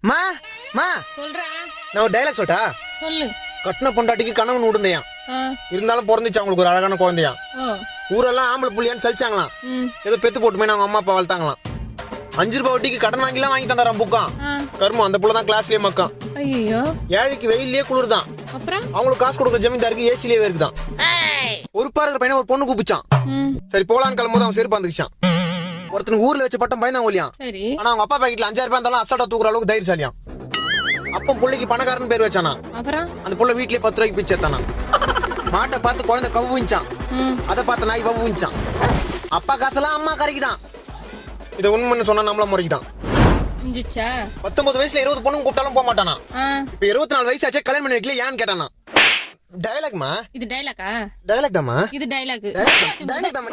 மா மா சொல்றேன். நான் ஒரு டைலாக் சொல்லிட்டா. சொல்லு. கட்டின பொண்டாட்டிக்கு கணவன் விடுந்தையான், இருந்தாலும் பிறந்துச்சு அவங்களுக்கு ஒரு அழகான குழந்தையான். ஊரெல்லாம் ஆம்பளை புள்ளியான்னு சலிச்சாங்களாம். ஏதோ பெத்து போட்டுமே அவங்க அம்மா அப்பா வளர்த்தாங்களாம். 5 ரூபாய் வட்டிக்கு கடன் வாங்கிலாம் வாங்கி தந்தாராம் புக்கான். கருமம் அந்த புள்ளதான் கிளாஸ்லயே மக்கான். ஐயோ, ஏழைக்கு வெயிலே குளிர்தான். அப்புறம் அவங்களுக்கு காசு கொடுக்குற ஜமீன்தாருக்கு ஏசிலேயே இருக்குதான். ஒரு பாருக்கிற பையனை ஒரு பொண்ணு கூப்பிச்சான். சரி போலான்னு கிளம்பும்போது அவன் செருப்பு வந்துச்சான். ஒருத்தனுக்கு ஊர்ல வச்ச பட்டம் பயந்தான் ஒலியான். ஆனா அவங்க அப்பா பாக்கெட்ல 5000 ரூபாய் இருந்தாலும் அசால்ட்டா தூக்குற அளவுக்கு தைரியசாலியான். அப்ப புள்ளைக்கு பணக்காரன் பேர் வச்சானா. அப்புறம் அந்த புள்ள வீட்லயே 10 ரூபாய்க்கு பிச்சை எடுத்தானா. மாட்டை பார்த்து குழந்தை கவுவிச்சான், அதை பார்த்து நாய் வவுவிச்சான். அப்பா காசெல்லாம் அம்மா கரைக்குதான். இதை உண்மைன்னு சொன்னா நம்மள முறைக்குதான். 19 வயசுல 20 பொண்ணுங்க கூப்பிட்டாலும் போக மாட்டானா. இப்ப 24 வயசு ஆச்சே கல்யாணம் பண்ணி வைக்கல ஏன்னு கேட்டானா. டயலாக்மா இது, டைலாக்கா? டைலாக் தாமா இது, டைலாக். டைலாக் தாமா.